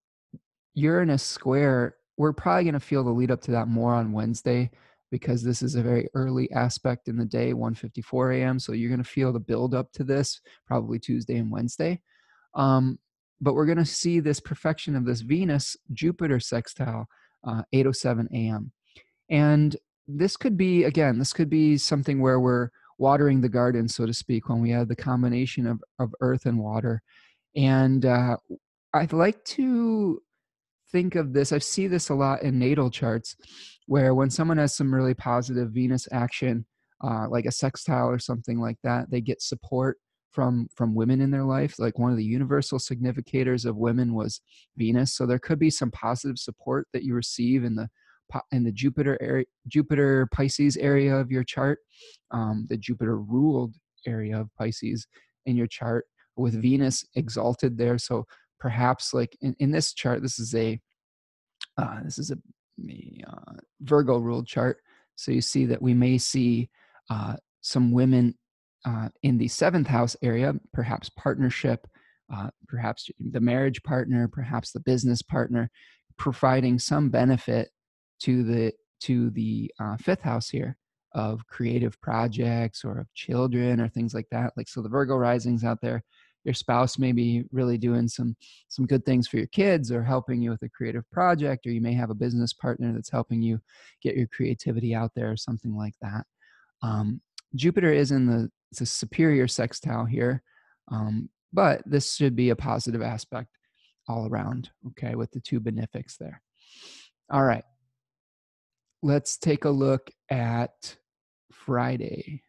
Speaker 1: Uranus square, we're probably going to feel the lead up to that more on Wednesday because this is a very early aspect in the day, 1:54 a.m. So you're going to feel the build up to this probably Tuesday and Wednesday. But we're going to see this perfection of this Venus Jupiter sextile, 8:07 a.m. And this could be, again, this could be something where we're watering the garden, so to speak, when we have the combination of earth and water. And I'd like to think of this, I see this a lot in natal charts, where when someone has some really positive Venus action, like a sextile or something like that, they get support from women in their life. Like one of the universal significators of women was Venus. So there could be some positive support that you receive in the Jupiter Pisces area of your chart, the Jupiter ruled area of Pisces in your chart, with Venus exalted there. So perhaps like in this chart, this is a Virgo ruled chart. So you see that we may see some women in the seventh house area, perhaps partnership, perhaps the marriage partner, perhaps the business partner, providing some benefit to the fifth house here of creative projects or of children or things like that. Like, so the Virgo risings out there, your spouse may be really doing some good things for your kids or helping you with a creative project, or you may have a business partner that's helping you get your creativity out there or something like that. Jupiter is it's a superior sextile here, but this should be a positive aspect all around, okay, with the two benefics there. All right. Let's take a look at Friday.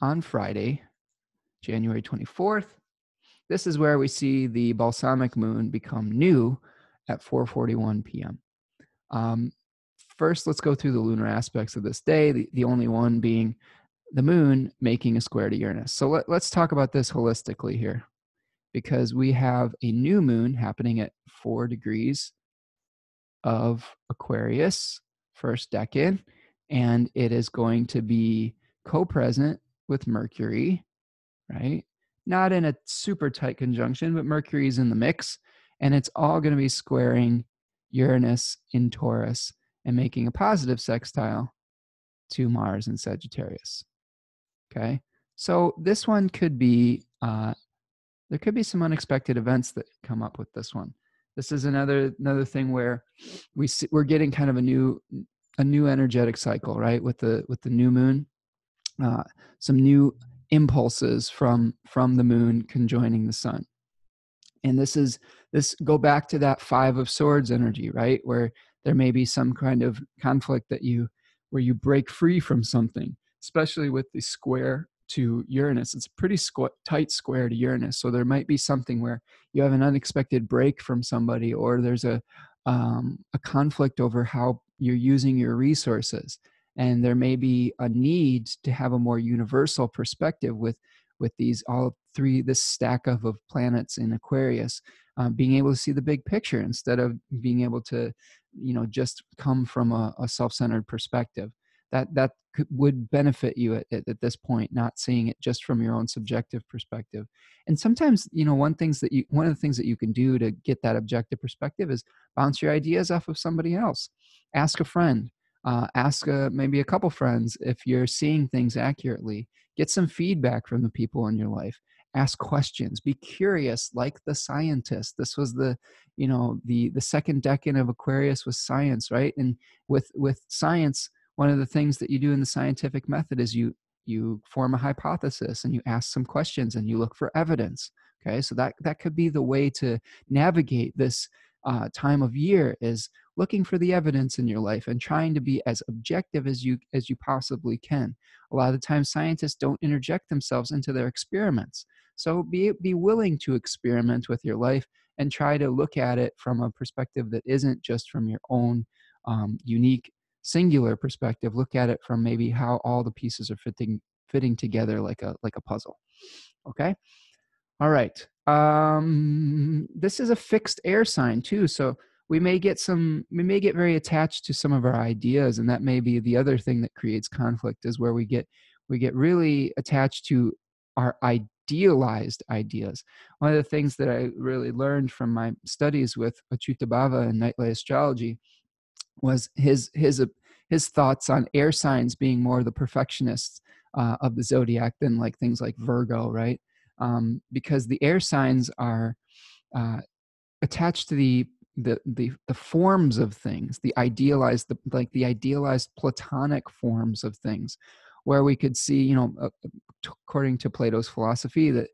Speaker 1: On Friday, January 24th, this is where we see the balsamic moon become new at 4:41 p.m. First, let's go through the lunar aspects of this day, the only one being the moon making a square to Uranus. So let's talk about this holistically here, because we have a new moon happening at 4 degrees of Aquarius, first decan, and it is going to be co-present with Mercury, right? Not in a super tight conjunction, but Mercury is in the mix, and it's all going to be squaring Uranus in Taurus and making a positive sextile to Mars in Sagittarius. Okay. So this one could be, there could be some unexpected events that come up with this one. This is another thing where we're getting kind of a new energetic cycle, right? With the new moon, some new impulses from the moon conjoining the sun. And this go back to that 5 of Swords energy, right? Where there may be some kind of conflict where you break free from something, especially with the square to Uranus. It's a pretty tight square to Uranus. So there might be something where you have an unexpected break from somebody, or there's a conflict over how you're using your resources. And there may be a need to have a more universal perspective with these all three, this stack of planets in Aquarius, being able to see the big picture instead of being able to, just come from a self-centered perspective. That would benefit you at this point, not seeing it just from your own subjective perspective. And sometimes, one of the things that you can do to get that objective perspective is bounce your ideas off of somebody else. Ask a friend, ask maybe a couple friends if you're seeing things accurately. Get some feedback from the people in your life. Ask questions. Be curious, like the scientist. This was the second decan of Aquarius was science, right? And with science, one of the things that you do in the scientific method is you form a hypothesis and you ask some questions and you look for evidence. Okay, so that could be the way to navigate this time of year, is looking for the evidence in your life and trying to be as objective as you possibly can. A lot of the time, scientists don't interject themselves into their experiments. So be willing to experiment with your life and try to look at it from a perspective that isn't just from your own unique, singular perspective. Look at it from maybe how all the pieces are fitting together like a puzzle. Okay. All right. This is a fixed air sign too. So we may get very attached to some of our ideas, and that may be the other thing that creates conflict, is where we get really attached to our idealized ideas. One of the things that I really learned from my studies with Achyutabhava and nightly astrology was his thoughts on air signs being more the perfectionists of the zodiac than like things like Virgo, right? Because the air signs are attached to the forms of things, the idealized platonic forms of things, where we could see, according to Plato's philosophy, that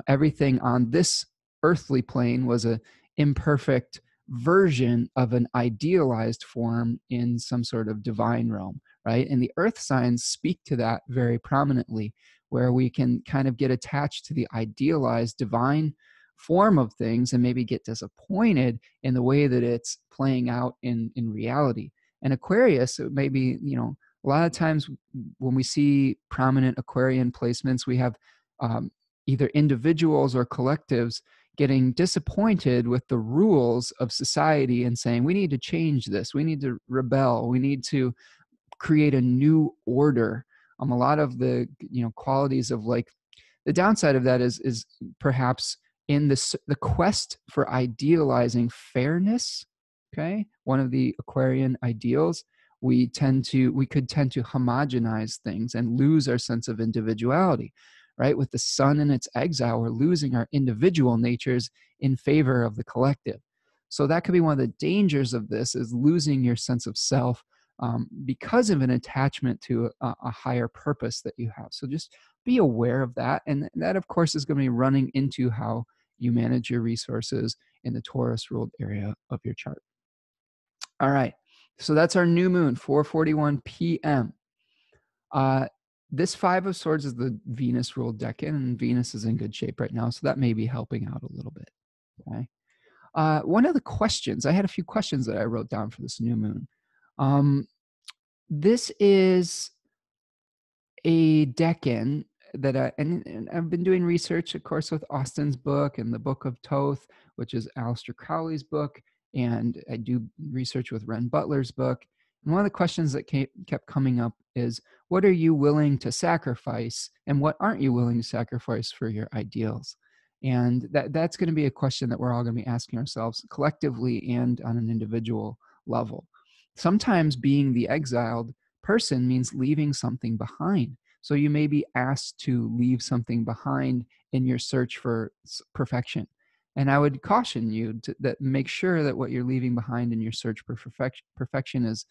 Speaker 1: everything on this earthly plane was a imperfect version of an idealized form in some sort of divine realm, right? And the earth signs speak to that very prominently, where we can kind of get attached to the idealized divine form of things and maybe get disappointed in the way that it's playing out in reality. And Aquarius, maybe, a lot of times when we see prominent Aquarian placements, we have either individuals or collectives getting disappointed with the rules of society and saying, we need to change this, we need to rebel, we need to create a new order. A lot of the qualities of, like, the downside of that is perhaps in the quest for idealizing fairness. Okay, one of the Aquarian ideals, we could tend to homogenize things and lose our sense of individuality, right? With the sun in its exile, we're losing our individual natures in favor of the collective. So that could be one of the dangers of this, is losing your sense of self because of an attachment to a higher purpose that you have. So just be aware of that. And that, of course, is going to be running into how you manage your resources in the Taurus ruled area of your chart. All right. So that's our new moon, 4:41 p.m. This 5 of Swords is the Venus ruled decan, and Venus is in good shape right now. So that may be helping out a little bit. Okay. One of the questions, I had a few questions that I wrote down for this new moon. This is a decan that and I've been doing research, of course, with Austin's book and the Book of Thoth, which is Aleister Crowley's book, and I do research with Ren Butler's book. And one of the questions that kept coming up is, what are you willing to sacrifice, and what aren't you willing to sacrifice for your ideals? And that's going to be a question that we're all going to be asking ourselves collectively and on an individual level. Sometimes being the exiled person means leaving something behind. So you may be asked to leave something behind in your search for perfection. And I would caution you to that make sure that what you're leaving behind in your search for perfection is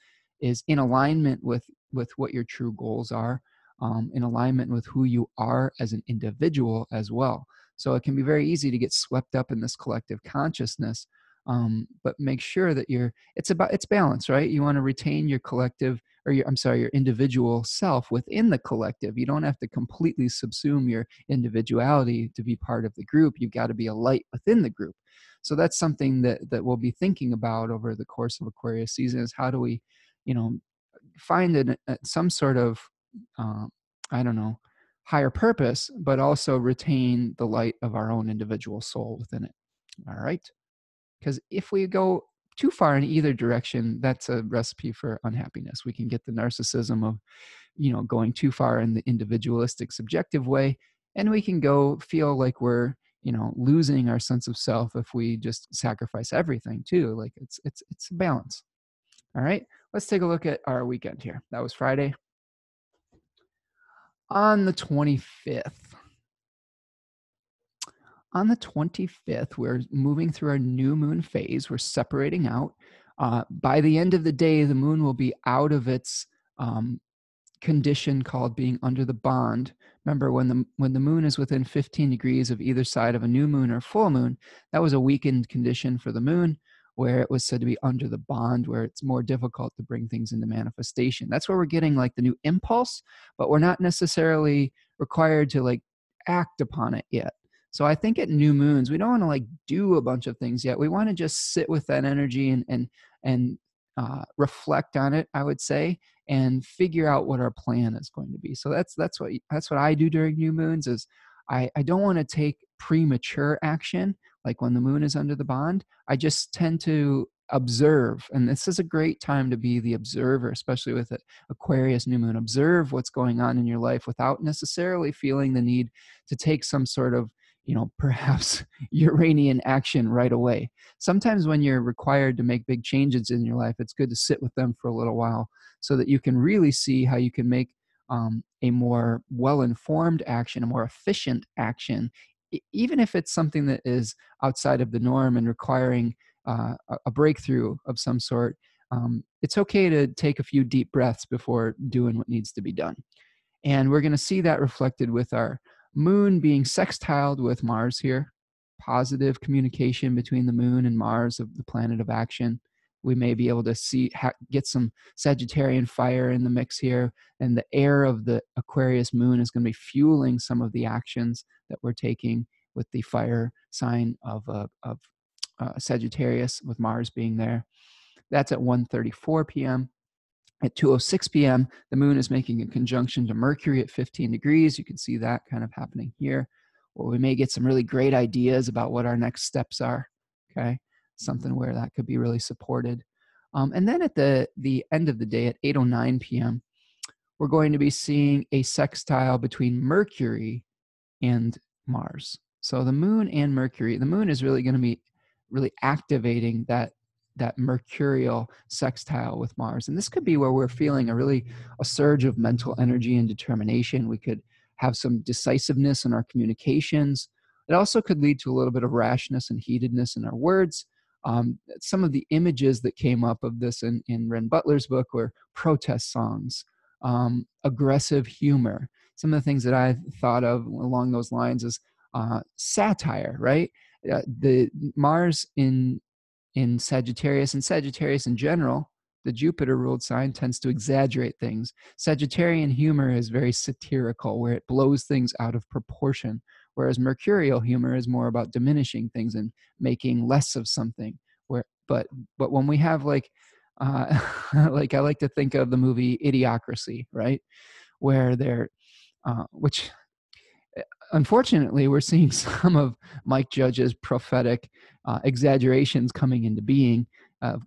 Speaker 1: in alignment with what your true goals are, in alignment with who you are as an individual as well. So it can be very easy to get swept up in this collective consciousness, but make sure that it's balance, right? You want to retain your collective, or your individual self within the collective. You don't have to completely subsume your individuality to be part of the group. You've got to be a light within the group. So that's something that we'll be thinking about over the course of Aquarius season, is how do we, find some sort of, uh, I don't know, higher purpose, but also retain the light of our own individual soul within it. All right. Because if we go too far in either direction, that's a recipe for unhappiness. We can get the narcissism of, going too far in the individualistic, subjective way, and we can go feel like we're, losing our sense of self if we just sacrifice everything too. Like it's a balance. All right, let's take a look at our weekend here. That was Friday. On the 25th, we're moving through our new moon phase. We're separating out. By the end of the day, the moon will be out of its condition called being under the bond. Remember, when the moon is within 15 degrees of either side of a new moon or full moon, that was a weakened condition for the moon, where it was said to be under the bond, where it's more difficult to bring things into manifestation. That's where we're getting like the new impulse, but we're not necessarily required to like act upon it yet. So I think at new moons, we don't want to like do a bunch of things yet. We want to just sit with that energy and reflect on it, I would say, and figure out what our plan is going to be. So that's what I do during new moons. Is I don't want to take premature action like when the moon is under the bond. I just tend to observe, and this is a great time to be the observer, especially with Aquarius new moon. Observe what's going on in your life without necessarily feeling the need to take some sort of, perhaps Uranian action right away. Sometimes when you're required to make big changes in your life, it's good to sit with them for a little while so that you can really see how you can make a more well-informed action, a more efficient action, even if it's something that is outside of the norm and requiring a breakthrough of some sort. It's okay to take a few deep breaths before doing what needs to be done. And we're going to see that reflected with our moon being sextiled with Mars here. Positive communication between the moon and Mars, of the planet of action. We may be able to get some Sagittarian fire in the mix here, and the air of the Aquarius moon is going to be fueling some of the actions that we're taking with the fire sign of Sagittarius, with Mars being there. That's at 1:34 p.m. At 2:06 p.m., the moon is making a conjunction to Mercury at 15 degrees. You can see that kind of happening here, where we may get some really great ideas about what our next steps are, okay? Something where that could be really supported. And then at the end of the day at 8:09 p.m., we're going to be seeing a sextile between Mercury and Mars. So the moon and Mercury, the moon is really going to be really activating that mercurial sextile with Mars. And this could be where we're feeling a surge of mental energy and determination. We could have some decisiveness in our communications. It also could lead to a little bit of rashness and heatedness in our words. Some of the images that came up of this in Ren Butler's book were protest songs, aggressive humor. Some of the things that I thought of along those lines is satire, right? The Mars in Sagittarius, and Sagittarius in general, the Jupiter-ruled sign, tends to exaggerate things. Sagittarian humor is very satirical, where it blows things out of proportion, whereas Mercurial humor is more about diminishing things and making less of something. But when we have like like I like to think of the movie Idiocracy, right? Where which unfortunately, we're seeing some of Mike Judge's prophetic exaggerations coming into being. Of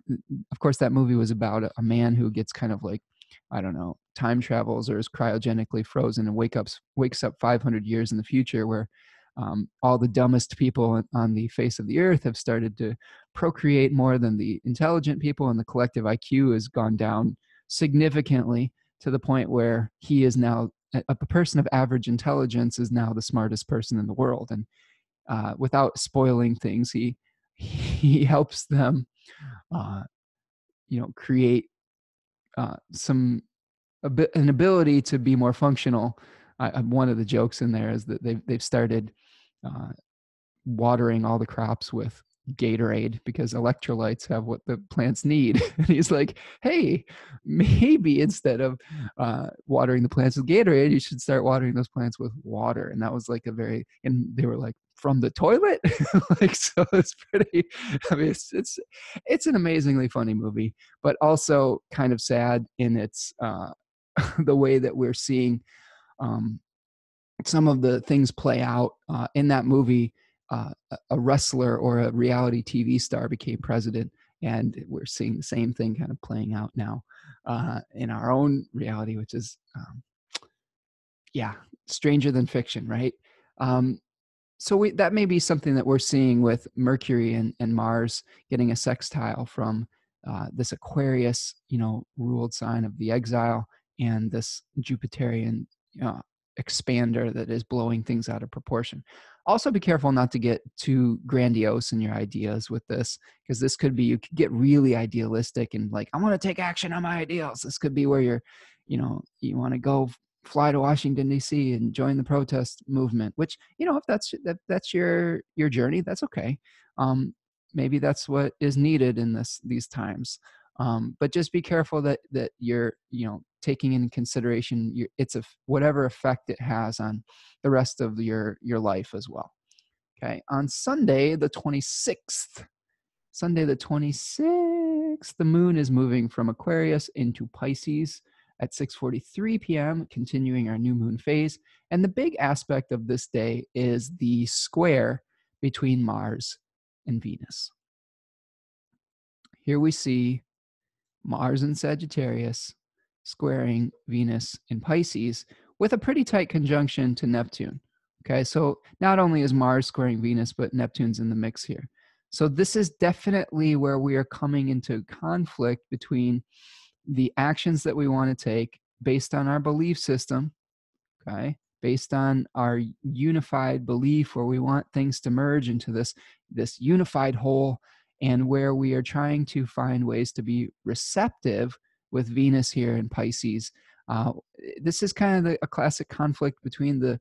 Speaker 1: course, that movie was about a man who gets kind of like, I don't know, time travels or is cryogenically frozen and wakes up 500 years in the future, where all the dumbest people on the face of the earth have started to procreate more than the intelligent people, and the collective IQ has gone down significantly to the point where he is now a person of average intelligence is now the smartest person in the world. And without spoiling things, he helps them, create an ability to be more functional. One of the jokes in there is that they've started uh, watering all the crops with Gatorade because electrolytes have what the plants need. And he's like, hey, maybe instead of watering the plants with Gatorade, you should start watering those plants with water. And that was like and they were like, from the toilet? Like, so it's pretty, I mean, it's an amazingly funny movie, but also kind of sad in its, the way that we're seeing some of the things play out in that movie. A wrestler or a reality TV star became president, and we're seeing the same thing kind of playing out now in our own reality, which is, stranger than fiction, right? So that may be something that we're seeing with Mercury and Mars getting a sextile from this Aquarius, ruled sign of the exile, and this Jupiterian expander that is blowing things out of proportion. Also, be careful not to get too grandiose in your ideas with this, because this could be, you could get really idealistic and like, I want to take action on my ideals. This could be where you want to go fly to Washington, D.C. and join the protest movement, which, if that's your journey, that's okay. Maybe that's what is needed in these times. But just be careful that you're, taking in consideration whatever effect it has on the rest of your life as well. Okay. On Sunday, the 26th, the moon is moving from Aquarius into Pisces at 6:43 p.m., continuing our new moon phase. And the big aspect of this day is the square between Mars and Venus. Here we see Mars in Sagittarius squaring Venus in Pisces with a pretty tight conjunction to Neptune. Okay, so not only is Mars squaring Venus, but Neptune's in the mix here. So this is definitely where we are coming into conflict between the actions that we want to take based on our belief system, okay, based on our unified belief where we want things to merge into this unified whole, and where we are trying to find ways to be receptive with Venus here in Pisces. This is kind of a classic conflict between the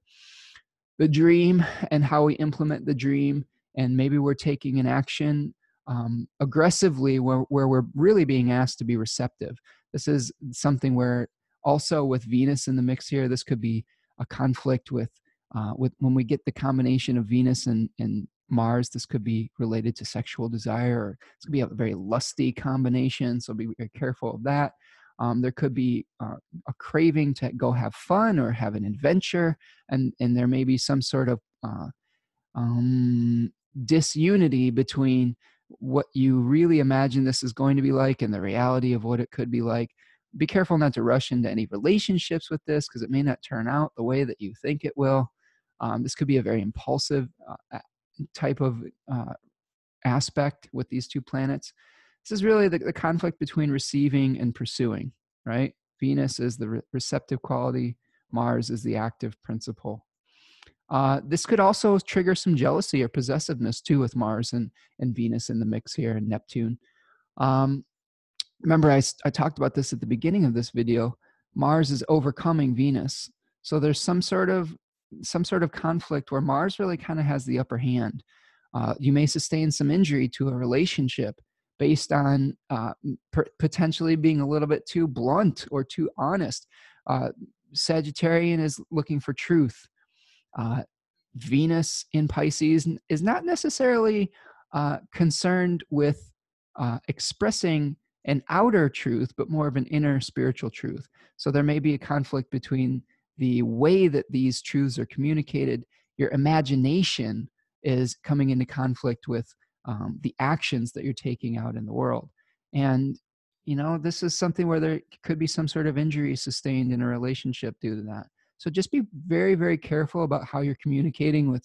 Speaker 1: dream and how we implement the dream, and maybe we're taking an action aggressively where we're really being asked to be receptive. This is something where also with Venus in the mix here, this could be a conflict with when we get the combination of Venus and Mars. This could be related to sexual desire, or it's going to be a very lusty combination, so be very careful of that. There could be a craving to go have fun or have an adventure, and there may be some sort of disunity between what you really imagine this is going to be like and the reality of what it could be like. Be careful not to rush into any relationships with this, because it may not turn out the way that you think it will. This could be a very impulsive type of aspect with these two planets. This is really the conflict between receiving and pursuing, right? Venus is the receptive quality. Mars is the active principle. This could also trigger some jealousy or possessiveness too with Mars and Venus in the mix here, and Neptune. Remember, I talked about this at the beginning of this video. Mars is overcoming Venus. So there's some sort of conflict where Mars really kind of has the upper hand. You may sustain some injury to a relationship based on potentially being a little bit too blunt or too honest. Sagittarian is looking for truth. Venus in Pisces is not necessarily concerned with expressing an outer truth, but more of an inner spiritual truth. So there may be a conflict between the way that these truths are communicated. Your imagination is coming into conflict with the actions that you're taking out in the world. And, this is something where there could be some sort of injury sustained in a relationship due to that. So just be very, very careful about how you're communicating with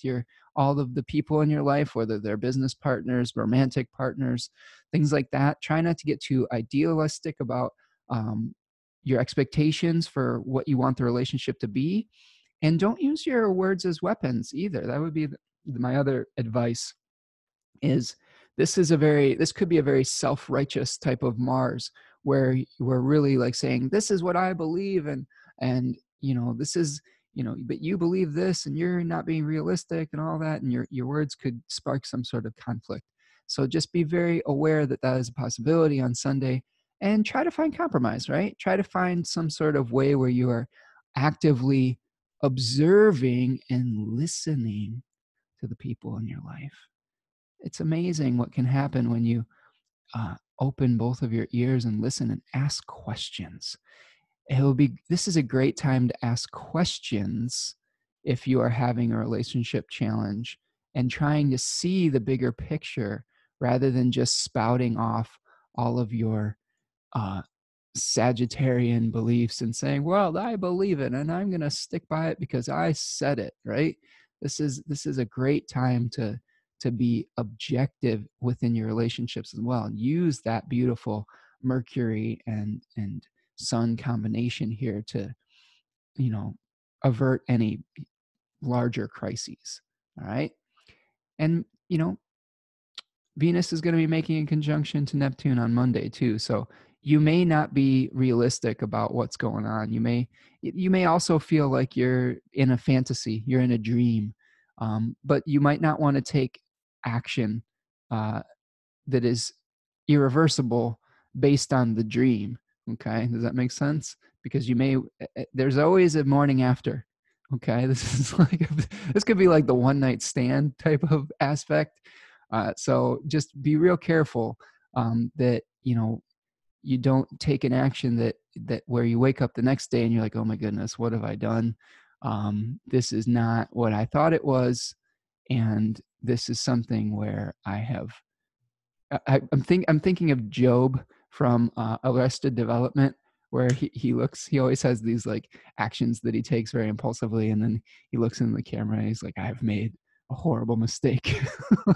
Speaker 1: all of the people in your life, whether they're business partners, romantic partners, things like that. Try not to get too idealistic about, your expectations for what you want the relationship to be. And don't use your words as weapons either. That would be my other advice. Is this could be a very self-righteous type of Mars, where we're really like saying, this is what I believe, and this is, but you believe this and you're not being realistic and all that, and your words could spark some sort of conflict. So just be very aware that that is a possibility on Sunday, and try to find compromise, right? Try to find some sort of way where you are actively observing and listening to the people in your life. It's amazing what can happen when you open both of your ears and listen and ask questions. This is a great time to ask questions if you are having a relationship challenge and trying to see the bigger picture, rather than just spouting off all of your uh, Sagittarian beliefs and saying, well, I believe it and I'm going to stick by it because I said it, right? This is a great time to be objective within your relationships as well. Use that beautiful Mercury and Sun combination here to, avert any larger crises. All right. And, Venus is going to be making a conjunction to Neptune on Monday too. So you may not be realistic about what's going on. You may also feel like you're in a fantasy, you're in a dream, but you might not want to take action that is irreversible based on the dream. Okay, does that make sense? Because there's always a morning after. Okay, this could be like the one night stand type of aspect. So just be real careful that you don't take an action that where you wake up the next day and you're like, oh my goodness, what have I done? This is not what I thought it was, and this is something where I'm thinking of Job from Arrested Development, where he always has these like actions that he takes very impulsively, and then he looks in the camera and he's like, I've made a horrible mistake.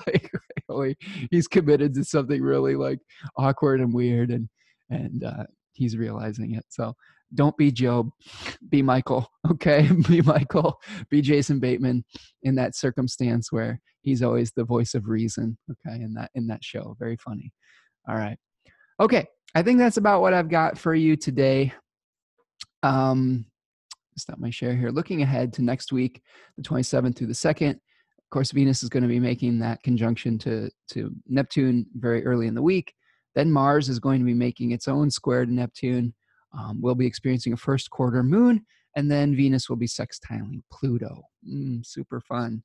Speaker 1: Like, he's committed to something really like awkward and weird, and he's realizing it. So don't be Job, be Michael. Okay, be Michael, be Jason Bateman in that circumstance where he's always the voice of reason. Okay, in that show, very funny. All right, okay, I think that's about what I've got for you today. Stop my share here. Looking ahead to next week, the 27th through the 2nd. Of course, Venus is going to be making that conjunction to Neptune very early in the week. Then Mars is going to be making its own square to Neptune. We'll be experiencing a first quarter moon, and then Venus will be sextiling Pluto. Super fun.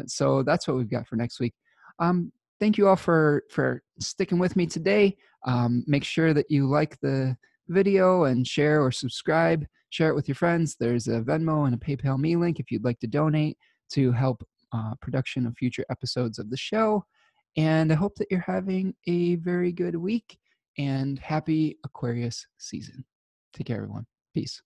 Speaker 1: So that's what we've got for next week. Thank you all for sticking with me today. Make sure that you like the video and share or subscribe. Share it with your friends. There's a Venmo and a PayPal me link if you'd like to donate to help production of future episodes of the show. And I hope that you're having a very good week and happy Aquarius season. Take care, everyone. Peace.